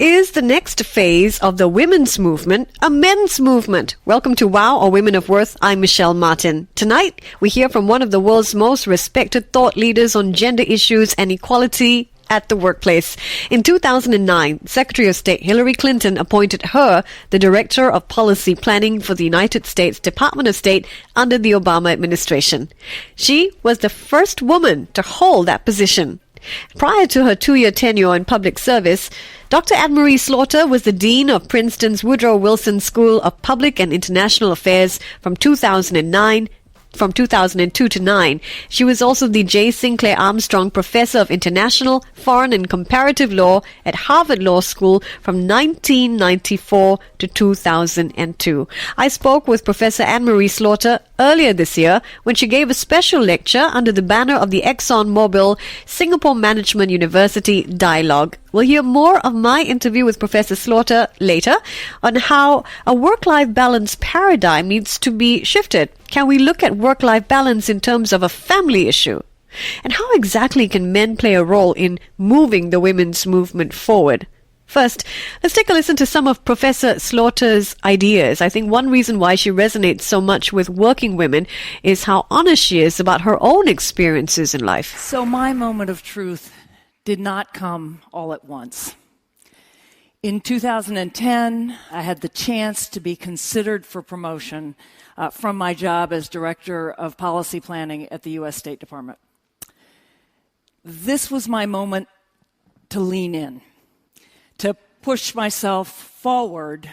Is the next phase of the women's movement a men's movement? Welcome to WOW or Women of Worth. I'm Michelle Martin. Tonight, we hear from one of the world's most respected thought leaders on gender issues and equality at the workplace. In 2009, Secretary of State Hillary Clinton appointed her the Director of Policy Planning for the United States Department of State under the Obama administration. She was the first woman to hold that position. Prior to her 2-year tenure in public service, Dr. Emerita Switow was the Dean of Princeton's Woodrow Wilson School of Public and International Affairs from 2002 to 9. She was also the J. Sinclair Armstrong Professor of International, Foreign and Comparative Law at Harvard Law School from 1994 to 2002. I spoke with Professor Emerita Switow earlier this year when she gave a special lecture under the banner of the ExxonMobil Singapore Management University Dialogue. We'll hear more of my interview with Professor Switow later on how a work-life balance paradigm needs to be shifted. Can we look at work-life balance in terms of a family issue? And how exactly can men play a role in moving the women's movement forward? First, let's take a listen to some of Professor Switow's ideas. I think one reason why she resonates so much with working women is how honest she is about her own experiences in life. So my moment of truth did not come all at once. In 2010, I had the chance to be considered for promotion from my job as Director of Policy Planning at the U.S. State Department. This was my moment to lean in, to push myself forward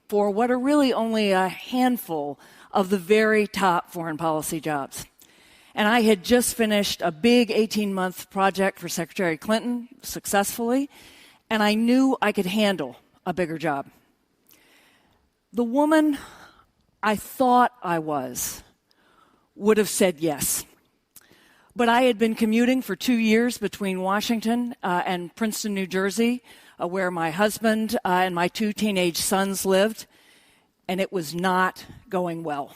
for what are really only a handful of the very top foreign policy jobs. And I had just finished a big 18-month project for Secretary Clinton successfully, and I knew I could handle a bigger job. The woman I thought I was would have said yes. But I had been commuting for 2 years between Washington and Princeton, New Jersey, where my husband and my 2 teenage sons lived, and it was not going well.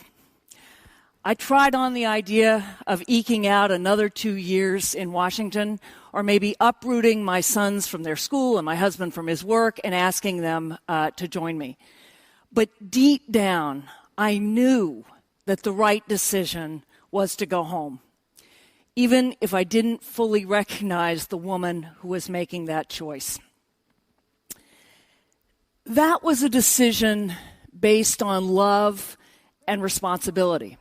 I tried on the idea of eking out another 2 years in Washington, or maybe uprooting my sons from their school and my husband from his work and asking them to join me. But deep down, I knew that the right decision was to go home, even if I didn't fully recognize the woman who was making that choice. That was a decision based on love and responsibility.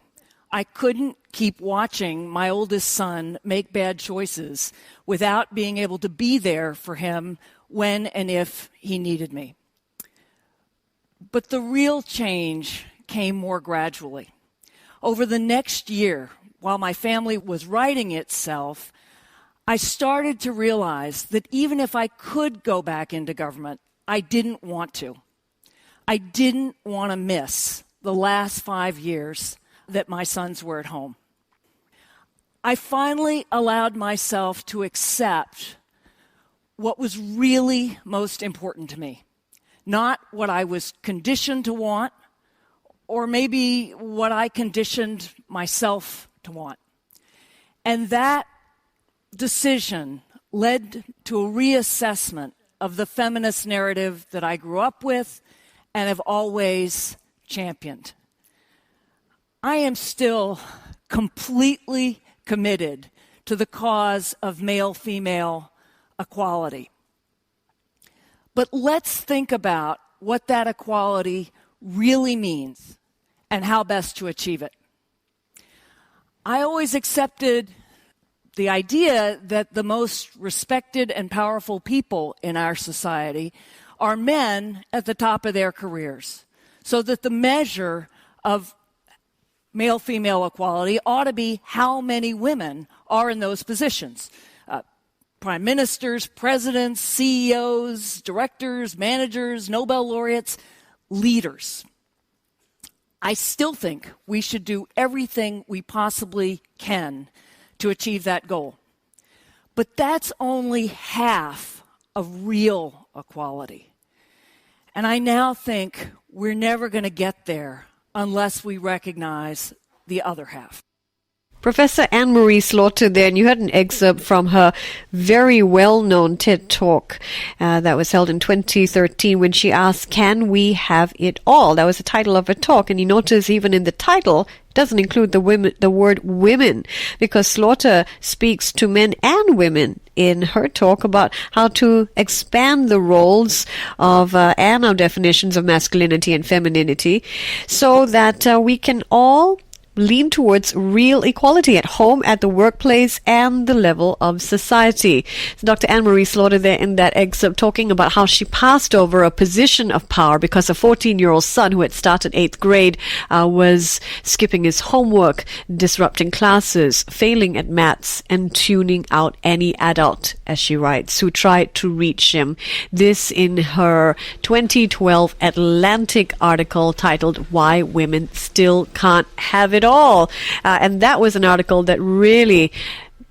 I couldn't keep watching my oldest son make bad choices without being able to be there for him when and if he needed me. But the real change came more gradually. Over the next year, while my family was righting itself, I started to realize that even if I could go back into government, I didn't want to. I didn't want to miss the last 5 years that my sons were at home. I finally allowed myself to accept what was really most important to me, not what I was conditioned to want, or maybe what I conditioned myself to want. And that decision led to a reassessment of the feminist narrative that I grew up with and have always championed. I am still completely committed to the cause of male-female equality. But let's think about what that equality really means and how best to achieve it. I always accepted the idea that the most respected and powerful people in our society are men at the top of their careers, so that the measure of male-female equality ought to be how many women are in those positions. Prime ministers, presidents, CEOs, directors, managers, Nobel laureates, leaders. I still think we should do everything we possibly can to achieve that goal. But that's only half of real equality. And I now think we're never going to get there unless we recognize the other half. Professor Anne-Marie Slaughter there, and you heard an excerpt from her very well-known TED Talk that was held in 2013 when she asked, "Can we have it all?" That was the title of her talk, and you notice even in the title, it doesn't include the word women, because Slaughter speaks to men and women in her talk about how to expand the roles of and our definitions of masculinity and femininity so that we can all lean towards real equality at home, at the workplace, and the level of society. So Dr. Anne-Marie Slaughter there in that excerpt talking about how she passed over a position of power because a 14-year-old son who had started 8th grade was skipping his homework, disrupting classes, failing at maths, and tuning out any adult, as she writes, who tried to reach him. This in her 2012 Atlantic article titled "Why Women Still Can't Have It All." And that was an article that really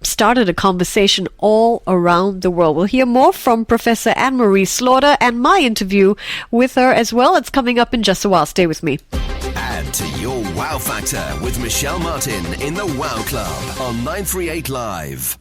started a conversation all around the world. We'll hear more from Professor Anne-Marie Slaughter and my interview with her as well. It's coming up in just a while. Stay with me. Add to your wow factor with Michelle Martin in the Wow Club on 938 Live.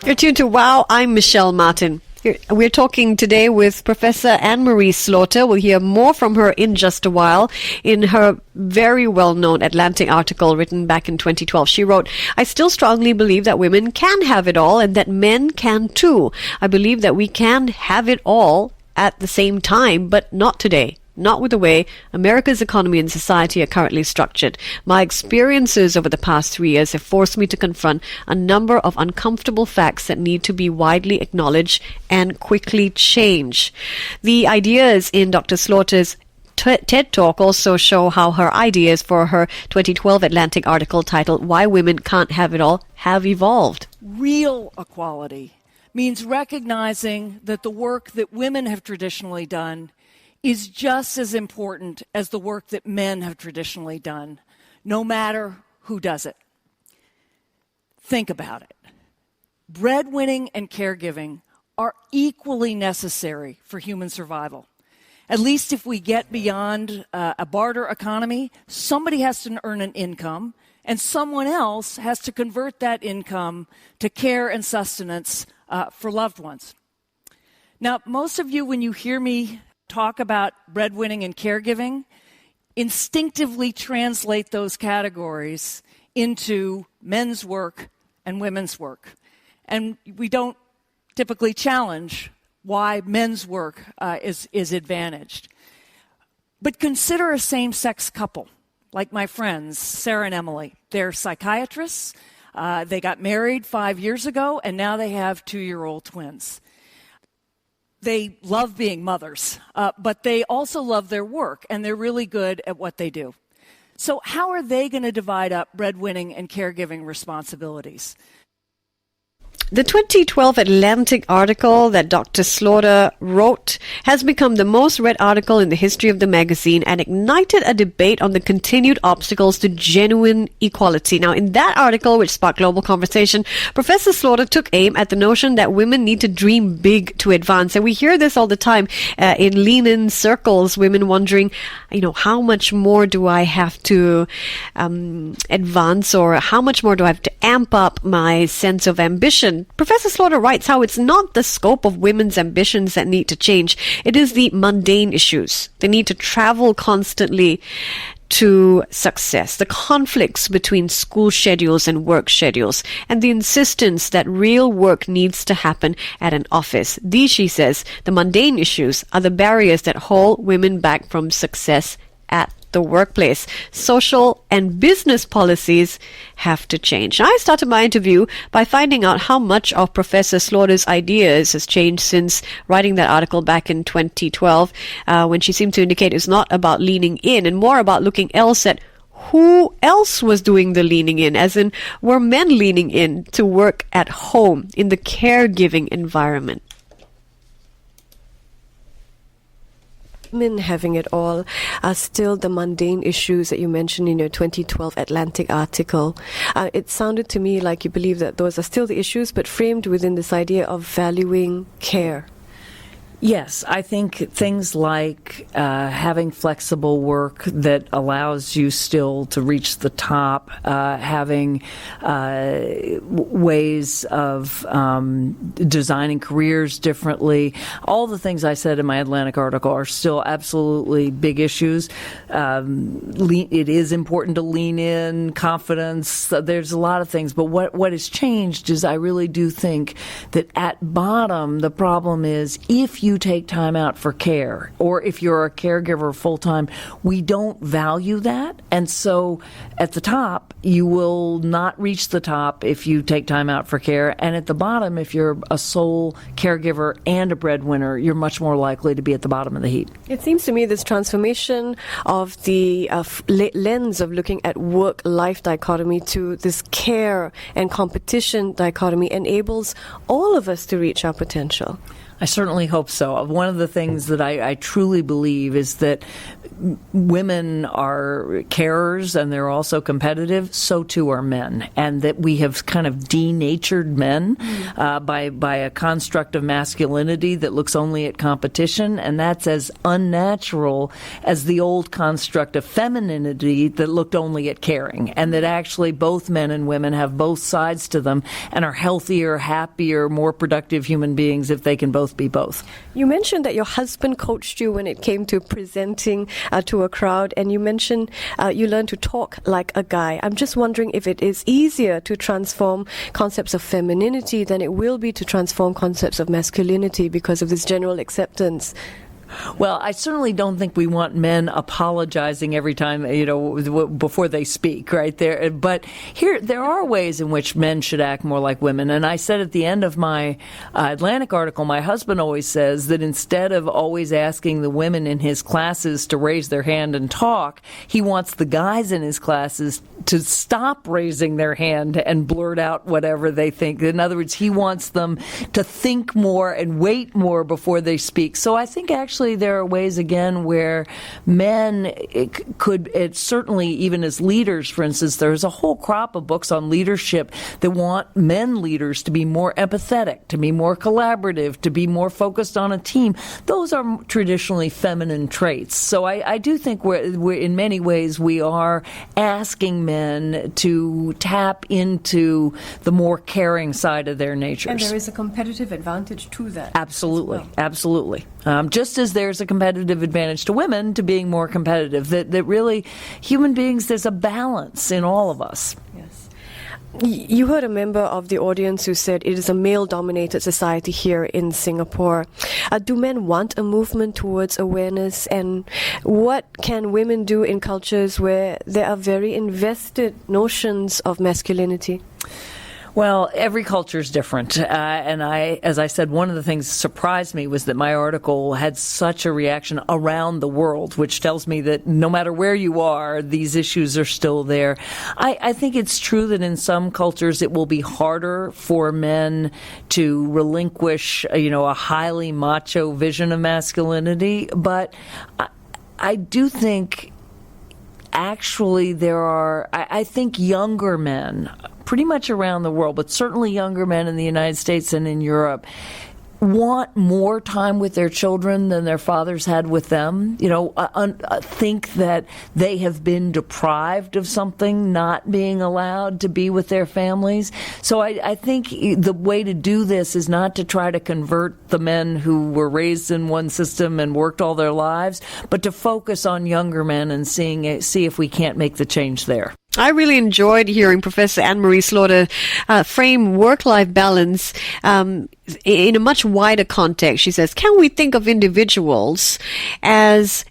You're tuned to Wow. I'm Michelle Martin. We're talking today with Professor Anne-Marie Slaughter. We'll hear more from her in just a while. In her very well-known Atlantic article written back in 2012, she wrote, "I still strongly believe that women can have it all and that men can too. I believe that we can have it all at the same time, but not today. Not with the way America's economy and society are currently structured. My experiences over the past 3 years have forced me to confront a number of uncomfortable facts that need to be widely acknowledged and quickly change." The ideas in Dr. Slaughter's TED Talk also show how her ideas for her 2012 Atlantic article titled "Why Women Can't Have It All" have evolved. Real equality means recognizing that the work that women have traditionally done is just as important as the work that men have traditionally done, no matter who does it. Think about it. Breadwinning and caregiving are equally necessary for human survival. At least if we get beyond a barter economy, somebody has to earn an income, and someone else has to convert that income to care and sustenance for loved ones. Now, most of you, when you hear me talk about breadwinning and caregiving, instinctively translate those categories into men's work and women's work. And we don't typically challenge why men's work is advantaged. But consider a same-sex couple, like my friends, Sarah and Emily. They're psychiatrists. They got married 5 years ago, and now they have 2-year-old twins. They love being mothers, but they also love their work, and they're really good at what they do. So how are they going to divide up breadwinning and caregiving responsibilities? The 2012 Atlantic article that Dr. Slaughter wrote has become the most read article in the history of the magazine and ignited a debate on the continued obstacles to genuine equality. Now, in that article, which sparked global conversation, Professor Slaughter took aim at the notion that women need to dream big to advance. And we hear this all the time in lean-in circles, women wondering, how much more do I have to advance, or how much more do I have to amp up my sense of ambition? Professor Slaughter writes how it's not the scope of women's ambitions that need to change. It is the mundane issues. They need to travel constantly to success, the conflicts between school schedules and work schedules, and the insistence that real work needs to happen at an office. These, she says, the mundane issues are the barriers that hold women back from success at the workplace. Social and business policies have to change. I started my interview by finding out how much of Professor Slaughter's ideas has changed since writing that article back in 2012, when she seemed to indicate it's not about leaning in and more about looking else at who else was doing the leaning in, as in, were men leaning in to work at home in the caregiving environment? women having it all are still the mundane issues that you mentioned in your 2012 Atlantic article. It sounded to me like you believe that those are still the issues, but framed within this idea of valuing care. Yes, I think things like having flexible work that allows you still to reach the top, having ways of designing careers differently, all the things I said in my Atlantic article are still absolutely big issues. It is important to lean in, confidence, there's a lot of things, but what has changed is I really do think that at bottom the problem is if you take time out for care, or if you're a caregiver full-time, we don't value that. And so at the top, you will not reach the top if you take time out for care. And at the bottom, if you're a sole caregiver and a breadwinner, you're much more likely to be at the bottom of the heap. It seems to me this transformation of the lens of looking at work-life dichotomy to this care and competition dichotomy enables all of us to reach our potential. I certainly hope so. One of the things that I truly believe is that women are carers and they're also competitive. So too are men, and that we have kind of denatured men by a construct of masculinity that looks only at competition, and that's as unnatural as the old construct of femininity that looked only at caring, and that actually both men and women have both sides to them and are healthier, happier, more productive human beings if they can both be both. You mentioned that your husband coached you when it came to presenting to a crowd, and you mentioned you learned to talk like a guy. I'm just wondering if it is easier to transform concepts of femininity than it will be to transform concepts of masculinity because of this general acceptance. Well, I certainly don't think we want men apologizing every time, before they speak, right there. But there are ways in which men should act more like women. And I said at the end of my Atlantic article, my husband always says that instead of always asking the women in his classes to raise their hand and talk, he wants the guys in his classes to stop raising their hand and blurt out whatever they think. In other words, he wants them to think more and wait more before they speak. So I think actually there are ways, again, where men certainly even as leaders, for instance, there's a whole crop of books on leadership that want men leaders to be more empathetic, to be more collaborative, to be more focused on a team. Those are traditionally feminine traits. So I do think we're in many ways we are asking men to tap into the more caring side of their natures. And there is a competitive advantage to that. Absolutely. Well. Absolutely. Just as there's a competitive advantage to women to being more competitive, that really human beings, there's a balance in all of us. Yes. You heard a member of the audience who said it is a male-dominated society here in Singapore. Do men want a movement towards awareness? And what can women do in cultures where there are very invested notions of masculinity? Well, every culture is different. And as I said, one of the things that surprised me was that my article had such a reaction around the world, which tells me that no matter where you are, these issues are still there. I think it's true that in some cultures it will be harder for men to relinquish, a highly macho vision of masculinity. But I do think actually I think younger men, pretty much around the world, but certainly younger men in the United States and in Europe, want more time with their children than their fathers had with them. Think that they have been deprived of something, not being allowed to be with their families. So I think the way to do this is not to try to convert the men who were raised in one system and worked all their lives, but to focus on younger men and see if we can't make the change there. I really enjoyed hearing Professor Anne-Marie Slaughter frame work-life balance in a much wider context. She says, can we think of individuals as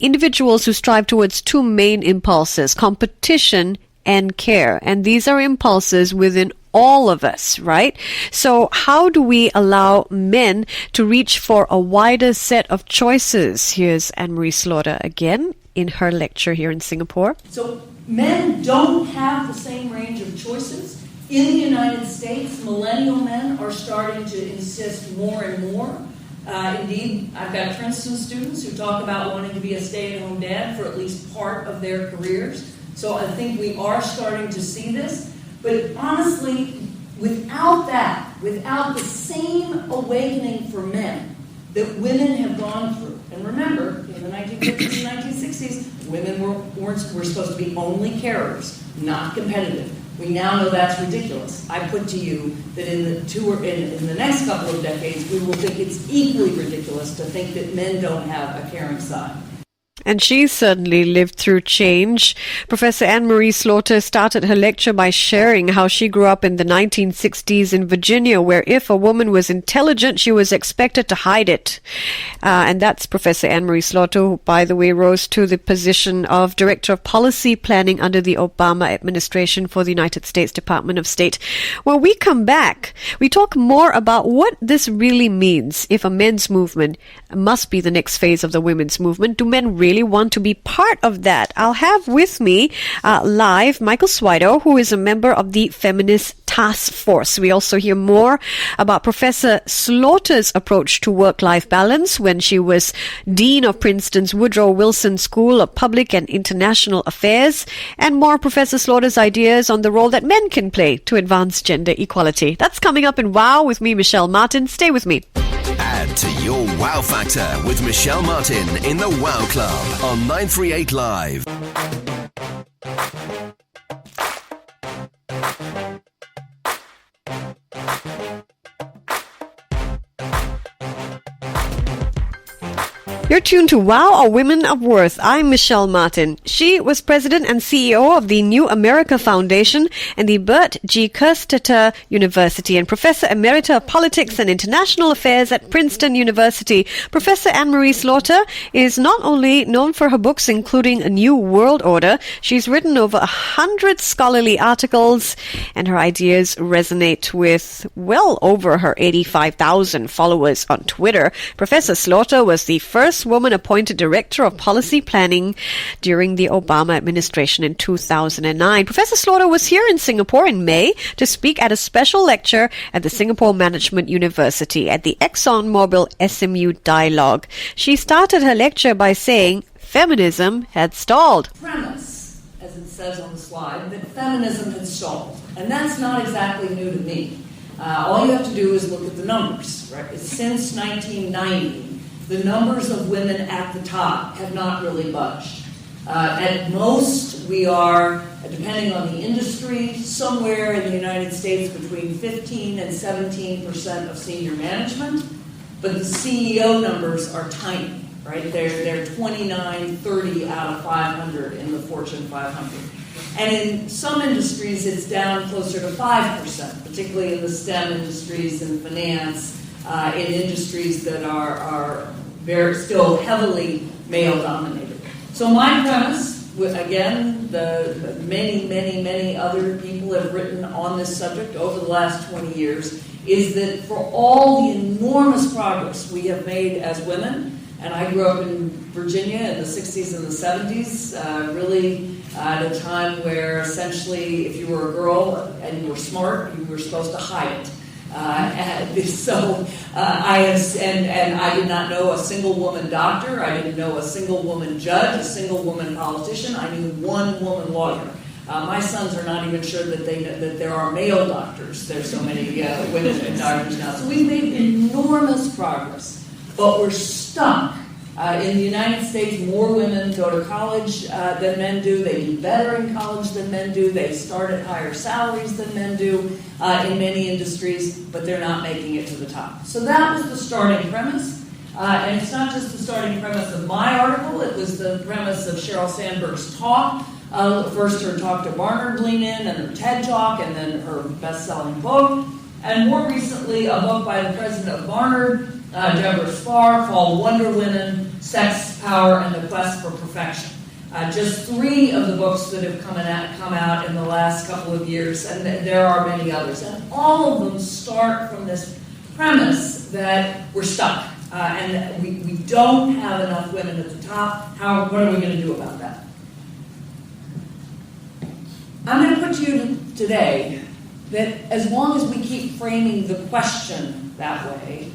individuals who strive towards two main impulses, competition and care? And these are impulses within all of us, right? So how do we allow men to reach for a wider set of choices? Here's Anne-Marie Slaughter again in her lecture here in Singapore. So men don't have the same range of choices. In the United States, millennial men are starting to insist more and more Indeed, I've got Princeton students who talk about wanting to be a stay-at-home dad for at least part of their careers. So I think we are starting to see this. But honestly, without that, without the same awakening for men that women have gone through, and remember, in the 1950s and 1960s, women were supposed to be only carers, not competitive. We now know that's ridiculous. I put to you that in the next couple of decades, we will think it's equally ridiculous to think that men don't have a caring side. And she certainly lived through change. Professor Anne-Marie Slaughter started her lecture by sharing how she grew up in the 1960s in Virginia, where if a woman was intelligent, she was expected to hide it. And that's Professor Anne-Marie Slaughter, who, by the way, rose to the position of Director of Policy Planning under the Obama administration for the United States Department of State. When we come back, we talk more about what this really means if a men's movement must be the next phase of the women's movement. Do men really want to be part of that? I'll have with me live Michael Switow, who is a member of the Feminist Task Force. We also hear more about Professor Slaughter's approach to work-life balance when she was Dean of Princeton's Woodrow Wilson School of Public and International Affairs, and more Professor Slaughter's ideas on the role that men can play to advance gender equality. That's coming up in WOW with me, Michelle Martin. Stay with me. Add to your Wow Factor with Michelle Martin in the Wow Club on 938 Live. You're tuned to WOW, or Women of Worth. I'm Michelle Martin. She was president and CEO of the New America Foundation and the Bert G. Kerstetter University and Professor Emerita of Politics and International Affairs at Princeton University. Professor Anne-Marie Slaughter is not only known for her books, including A New World Order, she's written over 100 scholarly articles, and her ideas resonate with well over her 85,000 followers on Twitter. Professor Slaughter was the first woman appointed Director of Policy Planning during the Obama administration in 2009. Professor Slaughter was here in Singapore in May to speak at a special lecture at the Singapore Management University at the ExxonMobil SMU Dialogue. She started her lecture by saying feminism had stalled. Premise, as it says on the slide, that feminism had stalled. And that's not exactly new to me. All you have to do is look at the numbers. Right? Since 1990, the numbers of women at the top have not really budged. At most, we are, depending on the industry, somewhere in the United States between 15 and 17% of senior management, but the CEO numbers are tiny, right? They're 29, 30 out of 500 in the Fortune 500. And in some industries, it's down closer to 5%, particularly in the STEM industries and finance, in industries that are very still heavily male-dominated. So my premise, again, the many other people have written on this subject over the last 20 years, is that for all the enormous progress we have made as women, and I grew up in Virginia in the 60s and the 70s, really at a time where essentially if you were a girl and you were smart, you were supposed to hide it. I did not know a single woman doctor. I didn't know a single woman judge, a single woman politician. I knew one woman lawyer. My sons are not even sure that there are male doctors. There's so many women doctors now. So we've made enormous progress, but we're stuck. In the United States, more women go to college than men do. They do better in college than men do. They start at higher salaries than men do in many industries, but they're not making it to the top. So that was the starting premise. And it's not just the starting premise of my article. It was the premise of Sheryl Sandberg's talk. First her talk to Barnard Lean-In, and her TED Talk, and then her best-selling book. And more recently, a book by the president of Barnard, Deborah Spar, called Wonder Women, Sex, Power, and the Quest for Perfection. Just 3 of the books that have come out in the last couple of years, and there are many others. And all of them start from this premise that we're stuck, and that we don't have enough women at the top. What are we going to do about that? I'm going to put to you today that as long as we keep framing the question that way,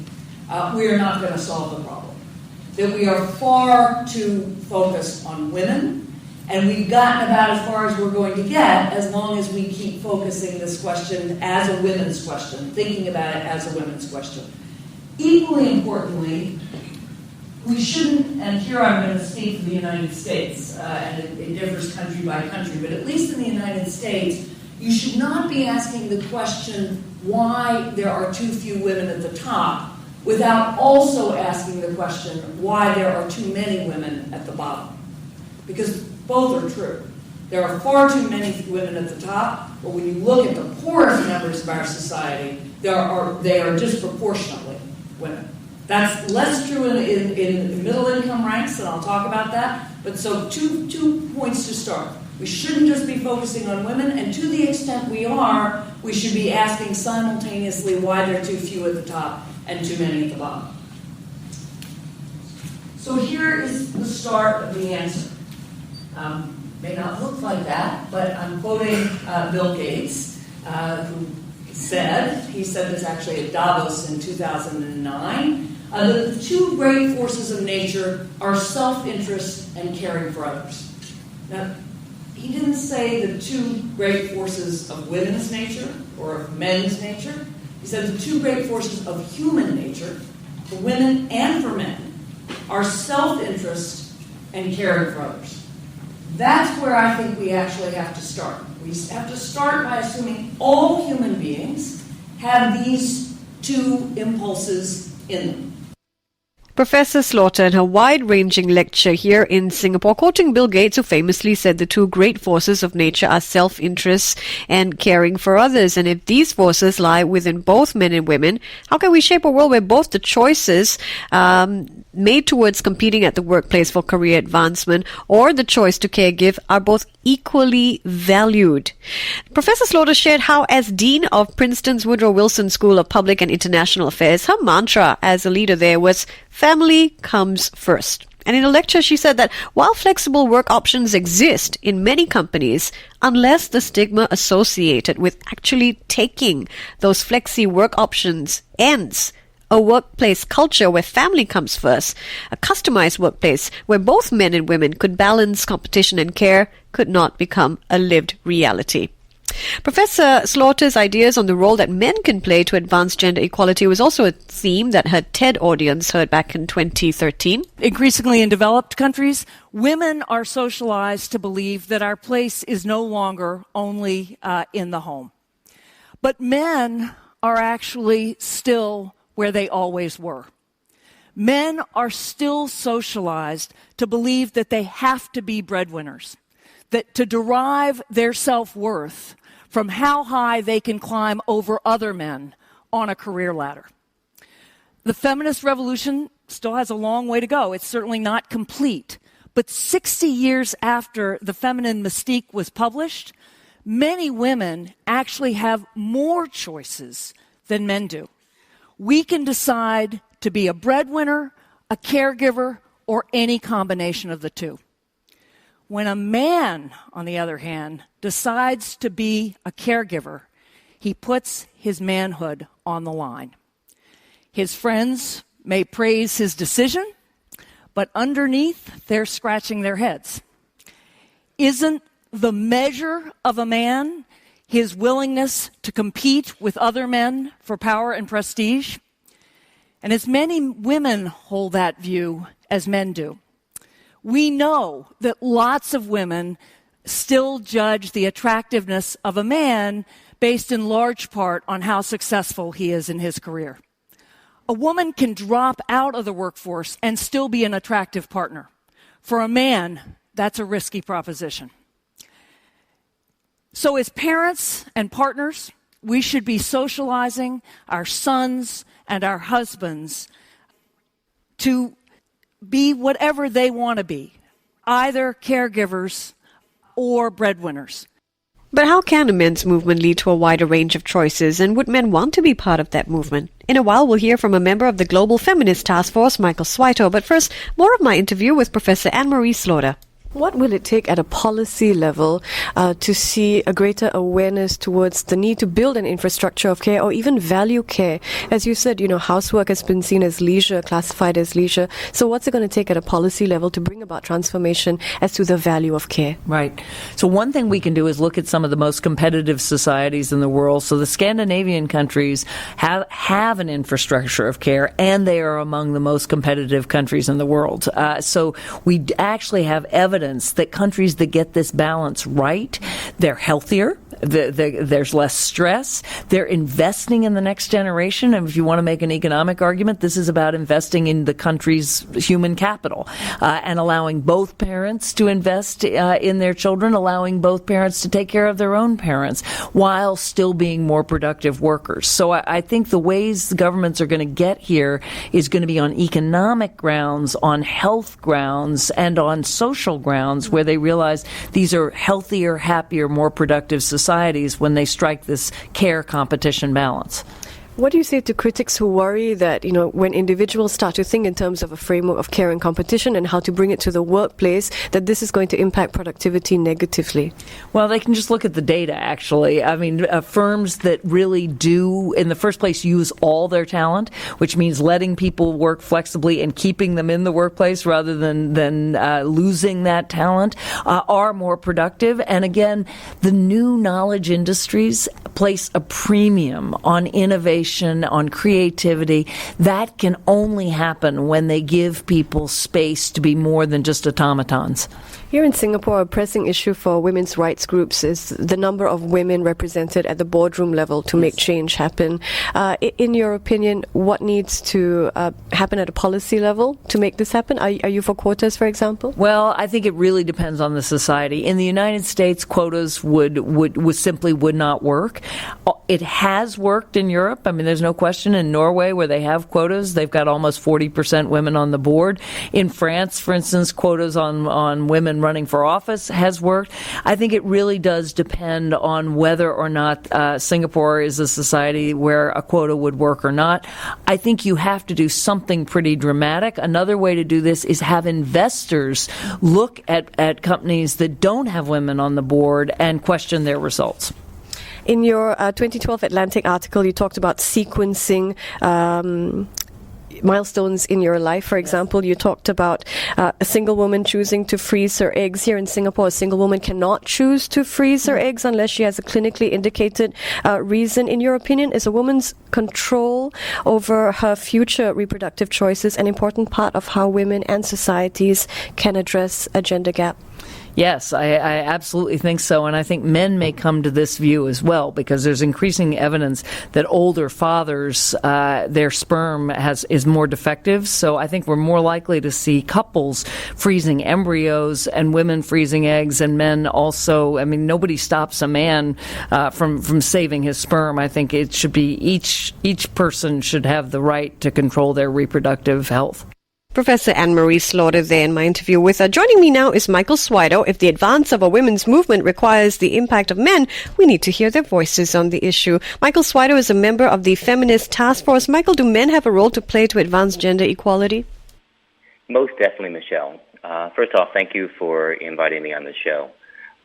we are not going to solve the problem. That we are far too focused on women, and we've gotten about as far as we're going to get as long as we keep focusing this question as a women's question, thinking about it as a women's question. Equally importantly, we shouldn't, and here I'm going to speak for the United States, and it differs country by country, but at least in the United States, you should not be asking the question why there are too few women at the top without also asking the question why there are too many women at the bottom. Because both are true. There are far too many women at the top, but when you look at the poorest members of our society, they are disproportionately women. That's less true in middle-income ranks, and I'll talk about that. But so two points to start. We shouldn't just be focusing on women, and to the extent we are, we should be asking simultaneously why there are too few at the top and too many at the bottom. So here is the start of the answer. May not look like that, but I'm quoting Bill Gates, who said this actually at Davos in 2009, that the two great forces of nature are self-interest and caring for others. Now, he didn't say the two great forces of women's nature or of men's nature. He said the two great forces of human nature, for women and for men, are self-interest and caring for others. That's where I think we actually have to start. We have to start by assuming all human beings have these two impulses in them. Professor Slaughter in her wide-ranging lecture here in Singapore, quoting Bill Gates, who famously said the two great forces of nature are self-interest and caring for others. And if these forces lie within both men and women, how can we shape a world where both the choices made towards competing at the workplace for career advancement or the choice to caregive are both equally valued? Professor Slaughter shared how, as Dean of Princeton's Woodrow Wilson School of Public and International Affairs, her mantra as a leader there was family comes first. And in a lecture, she said that while flexible work options exist in many companies, unless the stigma associated with actually taking those flexi work options ends, a workplace culture where family comes first, a customized workplace where both men and women could balance competition and care, could not become a lived reality. Professor Slaughter's ideas on the role that men can play to advance gender equality was also a theme that her TED audience heard back in 2013. Increasingly in developed countries, women are socialized to believe that our place is no longer only in the home. But men are actually still where they always were. Men are still socialized to believe that they have to be breadwinners, that to derive their self-worth from how high they can climb over other men on a career ladder. The feminist revolution still has a long way to go. It's certainly not complete. But 60 years after The Feminine Mystique was published, many women actually have more choices than men do. We can decide to be a breadwinner, a caregiver, or any combination of the two. When a man, on the other hand, decides to be a caregiver, he puts his manhood on the line. His friends may praise his decision, but underneath, they're scratching their heads. Isn't the measure of a man his willingness to compete with other men for power and prestige? And as many women hold that view as men do, we know that lots of women still judge the attractiveness of a man based in large part on how successful he is in his career. A woman can drop out of the workforce and still be an attractive partner. For a man, that's a risky proposition. So as parents and partners, we should be socializing our sons and our husbands to be whatever they want to be, either caregivers or breadwinners. But how can a men's movement lead to a wider range of choices, and would men want to be part of that movement? In a while, we'll hear from a member of the Global Feminist Task Force, Michael Switow, but first, more of my interview with Professor Anne-Marie Slaughter. What will it take at a policy level to see a greater awareness towards the need to build an infrastructure of care or even value care? As you said, housework has been seen as leisure, classified as leisure. So what's it going to take at a policy level to bring about transformation as to the value of care? Right. So one thing we can do is look at some of the most competitive societies in the world. So the Scandinavian countries have an infrastructure of care, and they are among the most competitive countries in the world. So we actually have evidence that countries that get this balance right, they're healthier, there's less stress, they're investing in the next generation. And if you want to make an economic argument, this is about investing in the country's human capital and allowing both parents to invest in their children, allowing both parents to take care of their own parents while still being more productive workers. So I think the ways the governments are going to get here is going to be on economic grounds, on health grounds, and on social grounds, where they realize these are healthier, happier, more productive societies when they strike this care competition balance. What do you say to critics who worry that, when individuals start to think in terms of a framework of care and competition and how to bring it to the workplace, that this is going to impact productivity negatively? Well, they can just look at the data, actually. I mean, firms that really do, in the first place, use all their talent, which means letting people work flexibly and keeping them in the workplace rather than losing that talent, are more productive. And again, the new knowledge industries place a premium on innovation, on creativity. That can only happen when they give people space to be more than just automatons. Here in Singapore, a pressing issue for women's rights groups is the number of women represented at the boardroom level to make change happen. In your opinion, what needs to happen at a policy level to make this happen? Are you for quotas, for example? Well, I think it really depends on the society. In the United States, quotas would simply not work. It has worked in Europe. I mean, there's no question. In Norway, where they have quotas, they've got almost 40% women on the board. In France, for instance, quotas on women running for office has worked. I think it really does depend on whether or not Singapore is a society where a quota would work or not. I think you have to do something pretty dramatic. Another way to do this is have investors look at companies that don't have women on the board and question their results. In your 2012 Atlantic article, you talked about sequencing milestones in your life. For example, you talked about a single woman choosing to freeze her eggs. Here in Singapore, a single woman cannot choose to freeze her eggs unless she has a clinically indicated reason. In your opinion, is a woman's control over her future reproductive choices an important part of how women and societies can address a gender gap? Yes, I absolutely think so. And I think men may come to this view as well, because there's increasing evidence that older fathers, their sperm is more defective. So I think we're more likely to see couples freezing embryos and women freezing eggs, and men also. I mean, nobody stops a man from saving his sperm. I think it should be each person should have the right to control their reproductive health. Professor Anne-Marie Slaughter there in my interview with her. Joining me now is Michael Switow. If the advance of a women's movement requires the impact of men, we need to hear their voices on the issue. Michael Switow is a member of the Feminist Task Force. Michael, do men have a role to play to advance gender equality? Most definitely, Michelle. First off, thank you for inviting me on the show.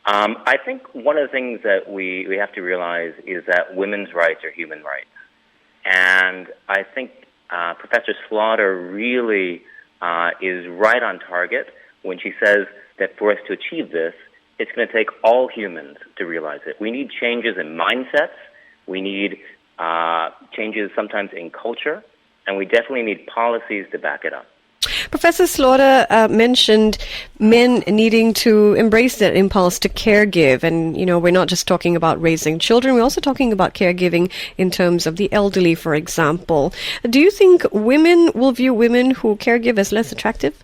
I think one of the things that we have to realize is that women's rights are human rights. And I think Professor Slaughter really is right on target when she says that for us to achieve this, it's going to take all humans to realize it. We need changes in mindsets. We need changes sometimes in culture. And we definitely need policies to back it up. Professor Slaughter mentioned men needing to embrace that impulse to caregive. And, we're not just talking about raising children. We're also talking about caregiving in terms of the elderly, for example. Do you think women will view women who caregive as less attractive?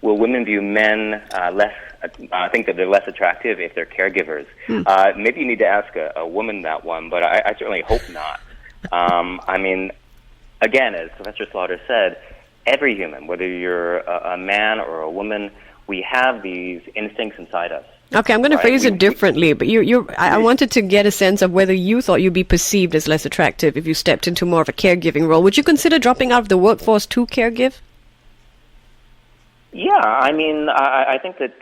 Will women view men I think that they're less attractive if they're caregivers? Maybe you need to ask a woman that one, but I certainly hope not. I mean, again, as Professor Slaughter said, every human, whether you're a man or a woman, we have these instincts inside us. Okay, I'm going to phrase it differently, but I wanted to get a sense of whether you thought you'd be perceived as less attractive if you stepped into more of a caregiving role. Would you consider dropping out of the workforce to caregive? Yeah, I mean, I think that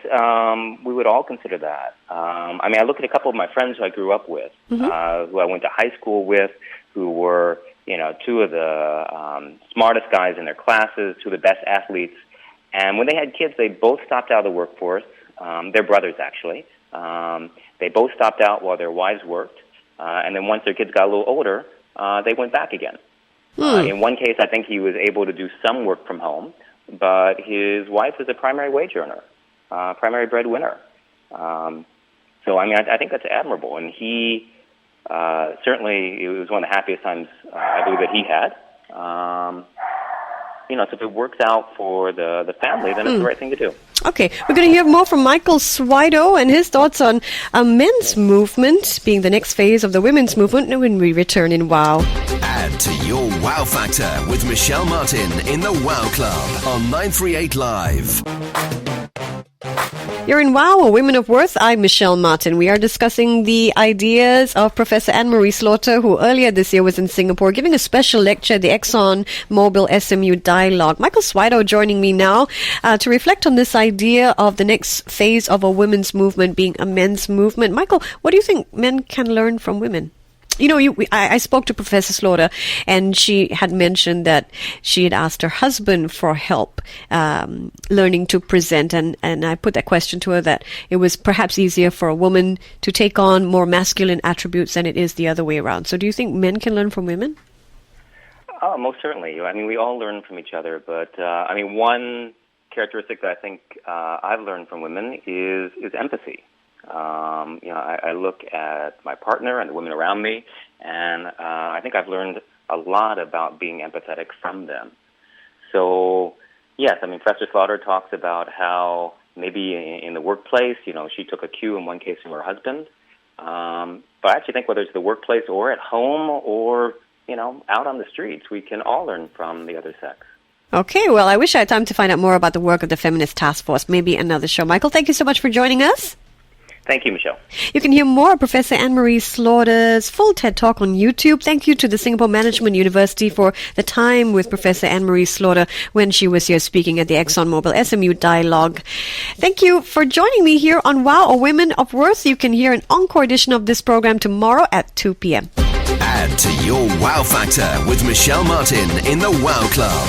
we would all consider that. I mean, I look at a couple of my friends who I grew up with, who I went to high school with, who were, two of the smartest guys in their classes, two of the best athletes. And when they had kids, they both stopped out of the workforce. They're brothers, actually. They both stopped out while their wives worked. And then once their kids got a little older, they went back again. In one case, I think he was able to do some work from home, but his wife was a primary wage earner, primary breadwinner. So, I mean, I think that's admirable. And he certainly, it was one of the happiest times I believe that he had. So if it works out for the family, then it's the right thing to do. Okay, we're going to hear more from Michael Switow and his thoughts on a men's movement being the next phase of the women's movement when we return in WOW. Add to your WOW factor with Michelle Martin in the WOW Club on 938 Live. You're in WOW, or Women of Worth. I'm Michelle Martin. We are discussing the ideas of Professor Anne-Marie Slaughter, who earlier this year was in Singapore giving a special lecture at the Exxon Mobil SMU Dialogue. Michael Switow joining me now to reflect on this idea of the next phase of a women's movement being a men's movement. Michael, what do you think men can learn from women? I spoke to Professor Slaughter, and she had mentioned that she had asked her husband for help learning to present, and I put that question to her that it was perhaps easier for a woman to take on more masculine attributes than it is the other way around. So do you think men can learn from women? Most certainly. I mean, we all learn from each other, but one characteristic that I think I've learned from women is empathy. I look at my partner and the women around me, and I think I've learned a lot about being empathetic from them. So, yes, I mean, Professor Slaughter talks about how maybe in the workplace, she took a cue in one case from her husband. But I actually think whether it's the workplace or at home or, out on the streets, we can all learn from the other sex. Okay, well, I wish I had time to find out more about the work of the Feminist Task Force. Maybe another show. Michael, thank you so much for joining us. Thank you, Michelle. You can hear more of Professor Anne-Marie Slaughter's full TED Talk on YouTube. Thank you to the Singapore Management University for the time with Professor Anne-Marie Slaughter when she was here speaking at the Exxon Mobil SMU Dialogue. Thank you for joining me here on WOW, or Women of Worth. You can hear an encore edition of this program tomorrow at 2 p.m. Add to your WOW factor with Michelle Martin in the WOW Club.